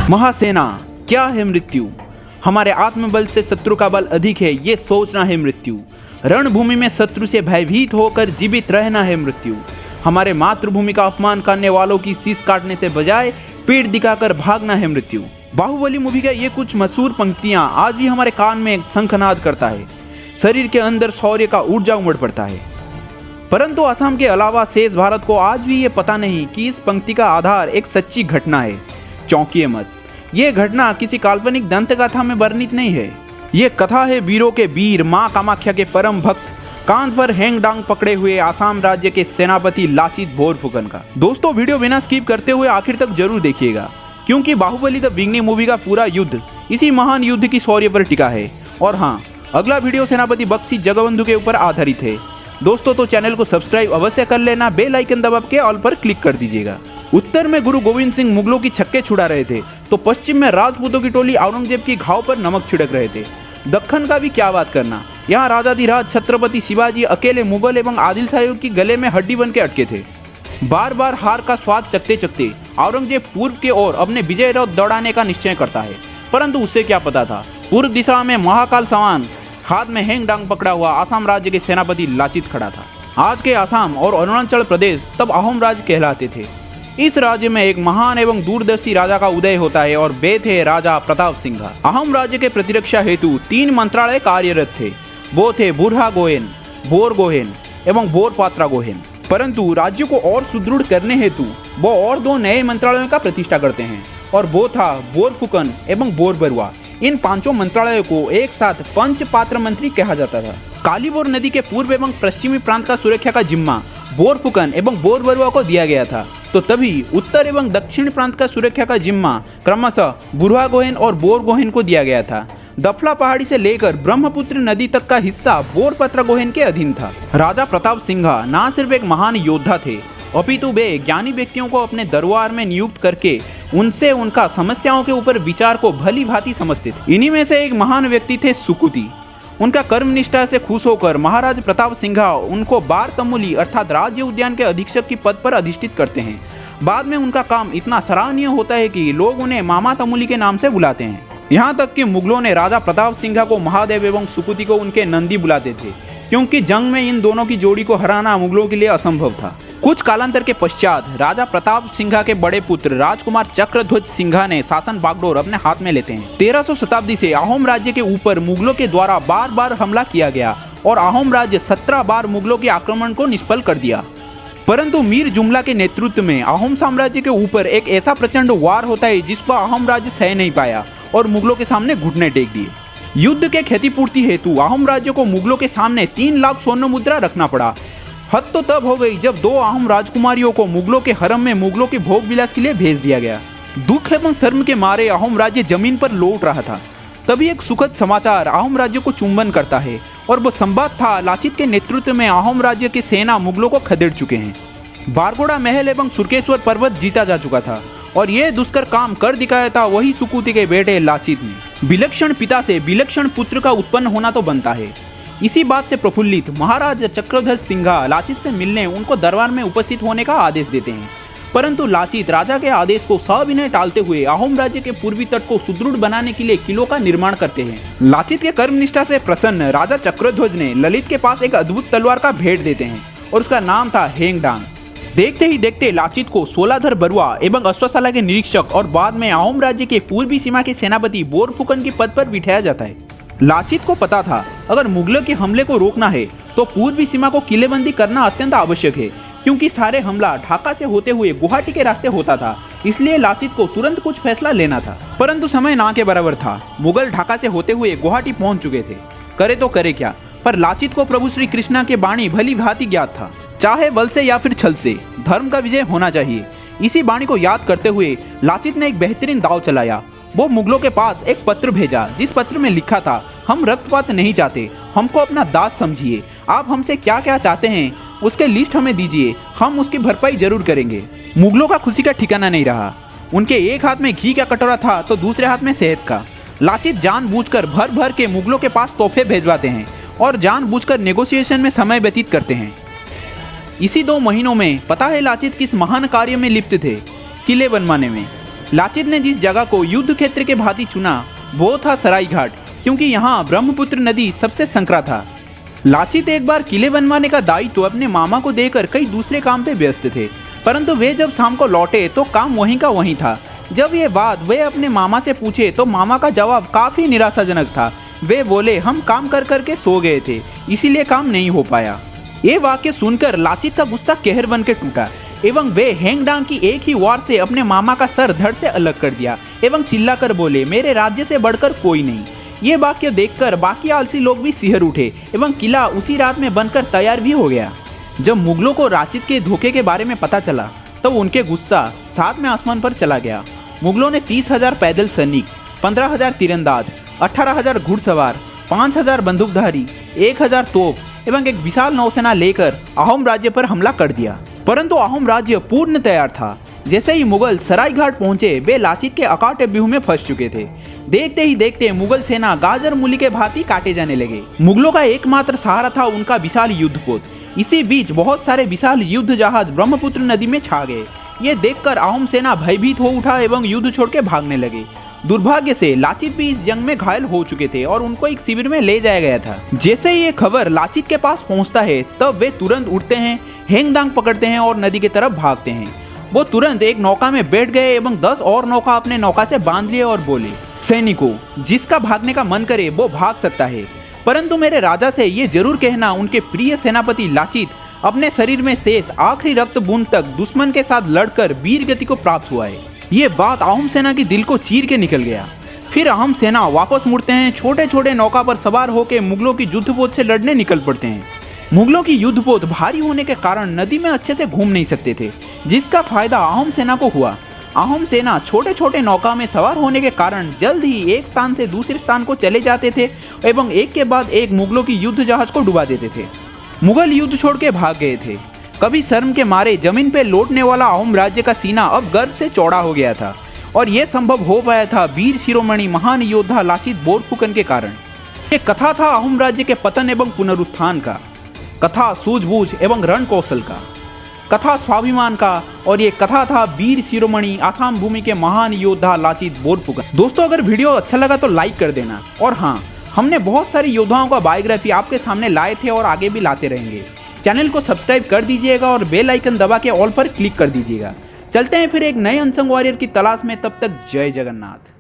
महासेना, क्या है मृत्यु? हमारे आत्मबल से शत्रु का बल अधिक है, ये सोचना है मृत्यु। रणभूमि में शत्रु से भयभीत होकर जीवित रहना है मृत्यु। हमारे मातृभूमि का अपमान करने वालों की शीश काटने से बजाय पीठ दिखाकर भागना है मृत्यु। बाहुबली मूवी का ये कुछ मशहूर पंक्तियां आज भी हमारे कान में शंखनाद करता है। शरीर के अंदर शौर्य का ऊर्जा उमड़ पड़ता है। परंतु असम के अलावा शेष भारत को आज भी ये पता नहीं कि इस पंक्ति का आधार एक सच्ची घटना है। चौंकिए मत, ये घटना किसी काल्पनिक दंत कथा में वर्णित नहीं है। ये कथा है वीरों के वीर, मां कामाख्या के परम भक्त, कांध पर हेंगडांग पकड़े हुए आसाम राज्य के सेनापति लाचित बोरफुकन का। दोस्तों, वीडियो बिना स्किप करते हुए आखिर तक जरूर देखिएगा, क्योंकि बाहुबली द बिगनिंग मूवी का पूरा युद्ध इसी महान युद्ध की शौर्य पर टिका है। और हाँ, अगला वीडियो सेनापति बख्शी जगबंधु के ऊपर आधारित है। दोस्तों, तो चैनल को सब्सक्राइब अवश्य कर लेना, बेल आइकन दबा के ऑल पर क्लिक कर दीजिएगा। उत्तर में गुरु गोविंद सिंह मुगलों की छक्के छुड़ा रहे थे, तो पश्चिम में राजपूतों की टोली औरंगजेब की घाव पर नमक छिड़क रहे थे। दक्खन का भी क्या बात करना, यहाँ राजाधिराज छत्रपति शिवाजी अकेले मुगल एवं आदिल शाहियों की गले में हड्डी बन के अटके थे। बार बार हार का स्वाद चखते चखते औरंगजेब पूर्व की ओर अपने विजय रथ दौड़ाने का निश्चय करता है। परंतु उससे क्या पता था, पूर्व दिशा में महाकाल समान हाथ में हेंगडांग पकड़ा हुआ आसाम राज्य के सेनापति लाचित खड़ा था। आज के आसाम और अरुणाचल प्रदेश तब अहोम राज्य कहलाते थे। इस राज्य में एक महान एवं दूरदर्शी राजा का उदय होता है और वे थे राजा प्रताप सिंह। अहोम राज्य के प्रतिरक्षा हेतु 3 मंत्रालय कार्यरत थे। वो थे बुरहा गोहेन, बोर गोहेन एवं बोर पात्रा गोहेन। परंतु राज्य को और सुदृढ़ करने हेतु वो और 2 नए मंत्रालयों का प्रतिष्ठा करते हैं, और वो था बोरफुकन एवं बोर बरुआ। इन 5 मंत्रालयों को एक साथ पंच पात्र मंत्री कहा जाता था। कालीबोर नदी के पूर्व एवं पश्चिमी प्रांत का सुरक्षा का जिम्मा बोरफुकन एवं बोर बरुआ को दिया गया था, तो तभी उत्तर एवं दक्षिण प्रांत का सुरक्षा का जिम्मा क्रमशः बुरहा गोहेन और बोर गोहेन को दिया गया था। दफला पहाड़ी से लेकर ब्रह्मपुत्र नदी तक का हिस्सा बोरपत्र गोहेन के अधीन था। राजा प्रताप सिंह न सिर्फ एक महान योद्धा थे, अपितु वे ज्ञानी व्यक्तियों को अपने दरबार में नियुक्त करके उनसे उनका समस्याओं के ऊपर विचार को भली भांति समझते थे। इन्हीं में से एक महान व्यक्ति थे सुकुति। उनका कर्मनिष्ठा से खुश होकर महाराज प्रताप सिंह उनको बार तमुली अर्थात राज्य उद्यान के अधीक्षक की पद पर अधिष्ठित करते हैं। बाद में उनका काम इतना सराहनीय होता है कि लोग उन्हें मामा तमुली के नाम से बुलाते हैं। यहाँ तक कि मुगलों ने राजा प्रताप सिंह को महादेव एवं सुकुति को उनके नंदी बुलाते थे, क्योंकि जंग में इन दोनों की जोड़ी को हराना मुगलों के लिए असंभव था। कुछ कालांतर के पश्चात राजा प्रताप सिंह के बड़े पुत्र राजकुमार चक्रध्वज सिंह ने शासन बागडोर अपने हाथ में लेते हैं। 1300 शताब्दी से अहोम राज्य के ऊपर मुगलों के द्वारा बार बार हमला किया गया और अहोम राज्य 17 बार मुगलों के आक्रमण को निष्फल कर दिया। परंतु मीर जुमला के नेतृत्व में अहोम साम्राज्य के ऊपर एक ऐसा प्रचंड वार होता है जिसको अहोम राज्य सह नहीं पाया और मुगलों के सामने घुटने टेक दिए। युद्ध के क्षतिपूर्ति हेतु अहोम राज्य को मुगलों के सामने 3 लाख स्वर्ण मुद्रा रखना पड़ा। हद तो तब हो गई जब 2 अहोम राजकुमारियों को मुगलों के हरम में मुगलों के भोग विलास के लिए भेज दिया गया। दुख एवं शर्म के मारे अहोम राज्य जमीन पर लौट रहा था। तभी एक सुखद समाचार अहोम राज्य को चुंबन करता है, और वो संवाद था लाचित के नेतृत्व में अहोम राज्य की सेना मुगलों को खदेड़ चुके हैं। बारगोड़ा महल एवं सुरकेश्वर पर्वत जीता जा चुका था, और ये दुष्कर काम कर दिखाया था वही सुकुति के बेटे लाचित ने। विलक्षण पिता से विलक्षण पुत्र का उत्पन्न होना तो बनता है। इसी बात से प्रफुल्लित महाराज चक्रध्वज सिंह लाचित से मिलने उनको दरबार में उपस्थित होने का आदेश देते हैं। परंतु लाचित राजा के आदेश को सविनय टालते हुए अहोम राज्य के पूर्वी तट को सुदृढ़ बनाने के लिए किलों का निर्माण करते हैं। लाचित के कर्मनिष्ठा से प्रसन्न राजा चक्रध्वज ने ललित के पास एक अद्भुत तलवार का भेंट देते हैं, और उसका नाम था हेंगडांग। देखते ही देखते लाचित को सोलाधर बरुआ एवं अश्वशाला के निरीक्षक और बाद में अहोम राज्य के पूर्वी सीमा के सेनापति बोरफुकन के पद पर बिठाया जाता है। लाचित को पता था, अगर मुगलों के हमले को रोकना है तो पूर्वी सीमा को किलेबंदी करना अत्यंत आवश्यक है, क्योंकि सारे हमला ढाका से होते हुए गुवाहाटी के रास्ते होता था। इसलिए लाचित को तुरंत कुछ फैसला लेना था। परंतु समय ना के बराबर था। मुगल ढाका से होते हुए गुवाहाटी पहुंच चुके थे। करे तो करे क्या, पर लाचित को प्रभु श्री कृष्णा के बाणी भली भांति ज्ञात था, चाहे बल से या फिर छल से धर्म का विजय होना चाहिए। इसी बाणी को याद करते हुए लाचित ने एक बेहतरीन दाव चलाया। वो मुगलों के पास एक पत्र भेजा, जिस पत्र में लिखा था, हम रक्तपात नहीं चाहते, हमको अपना दास समझिए। आप हमसे क्या क्या चाहते हैं उसके लिस्ट हमें दीजिए, हम उसकी भरपाई जरूर करेंगे। मुगलों का खुशी का ठिकाना नहीं रहा। उनके एक हाथ में घी का कटोरा था तो दूसरे हाथ में शहद का। लाचित जानबूझकर भर भर के मुगलों के पास तोहफे भेजवाते हैं और जानबूझकर नेगोशिएशन में समय व्यतीत करते हैं। इसी 2 महीनों में पता है लाचित किस महान कार्य में लिप्त थे, किले बनवाने में। लाचित ने जिस जगह को युद्ध क्षेत्र के भांति चुना वो था सरायघाट, क्योंकि यहाँ ब्रह्मपुत्र नदी सबसे संकरा था। लाचित एक बार किले बनवाने का दायित्व अपने मामा को देकर कई दूसरे काम पे व्यस्त थे, परंतु वे जब शाम को लौटे तो काम वहीं का वहीं था। जब ये बात वे अपने मामा से पूछे तो मामा का जवाब काफी निराशाजनक था। वे बोले, हम काम कर करके सो गए थे, इसीलिए काम नहीं हो पाया। ये वाक्य सुनकर लाचित का गुस्सा कहर बन के टूटा एवं वे हेंगडांग की एक ही वार से अपने मामा का सर धड़ से अलग कर दिया एवं चिल्लाकर बोले, मेरे राज्य से बढ़कर कोई नहीं। ये वाक्य देखकर बाकी आलसी लोग भी सिहर उठे एवं किला उसी रात में बनकर तैयार भी हो गया। जब मुगलों को लाचित के धोखे के बारे में पता चला तो उनके गुस्सा 7वें आसमान पर चला गया। मुगलों ने 30,000 पैदल सैनिक, 15,000 तीरंदाज, 18,000 घुड़सवार, 5,000 बंदूकधारी, 1,000 तोप एवं एक विशाल नौसेना लेकर अहोम राज्य पर हमला कर दिया। परंतु अहोम राज्य पूर्ण तैयार था। जैसे ही मुगल सरायघाट पहुंचे वे लाचित के अकाट व्यूह में फंस चुके थे। देखते ही देखते मुगल सेना गाजर मूली के भांति काटे जाने लगे। मुगलों का एकमात्र सहारा था उनका विशाल युद्धपोत। इसी बीच बहुत सारे विशाल युद्ध जहाज ब्रह्मपुत्र नदी में छा गए। ये देखकर अहोम सेना भयभीत हो उठा एवं युद्ध छोड़ के भागने लगे। दुर्भाग्य से लाचित भी इस जंग में घायल हो चुके थे और उनको एक शिविर में ले जाया गया था। जैसे ही ये खबर लाचित के पास पहुंचता है तब वे तुरंत उठते हैं, हेंगडांग पकड़ते हैं और नदी की तरफ भागते हैं। वो तुरंत एक नौका में बैठ गए एवं 10 और नौका अपने नौका से बांध लिए और बोले, सैनिकों, जिसका भागने का मन करे वो भाग सकता है, परंतु मेरे राजा से ये जरूर कहना उनके प्रिय सेनापति लाचित अपने शरीर में शेष आखिरी रक्त बूंद तक दुश्मन के साथ लड़कर वीर गति को प्राप्त हुआ है। ये बात अहोम सेना की दिल को चीर के निकल गया। फिर अहोम सेना वापस मुड़ते हैं, छोटे छोटे नौका पर सवार होकर मुगलों की युद्धपोत से लड़ने निकल पड़ते हैं। मुगलों की युद्धपोत भारी होने के कारण नदी में अच्छे से घूम नहीं सकते थे, जिसका फायदा अहोम सेना को हुआ। अहोम सेना छोटे छोटे नौका में सवार होने के कारण जल्द ही एक स्थान से दूसरे स्थान को चले जाते थे एवं एक के बाद एक मुगलों की युद्ध जहाज को डुबा देते थे। मुगल युद्ध छोड़ के भाग गए थे। कभी शर्म के मारे जमीन पे लौटने वाला अहोम राज्य का सीना अब गर्व से चौड़ा हो गया था और यह संभव हो पाया था वीर शिरोमणि महान योद्धा लाचित बोरफुकन के कारण। ये कथा था अहोम राज्य के पतन एवं पुनरुत्थान का, कथा सूझबूझ एवं रण कौशल का, कथा स्वाभिमान का, और ये कथा था वीर शिरोमणि आसाम भूमि के महान योद्धा लाचित बोरफुकन। दोस्तों, अगर वीडियो अच्छा लगा तो लाइक कर देना। और हाँ, हमने बहुत सारी योद्धाओं का बायोग्राफी आपके सामने लाए थे और आगे भी लाते रहेंगे। चैनल को सब्सक्राइब कर दीजिएगा और बेल आइकन दबा के ऑल पर क्लिक कर दीजिएगा। चलते हैं फिर एक नए अनसंग वॉरियर की तलाश में, तब तक जय जगन्नाथ।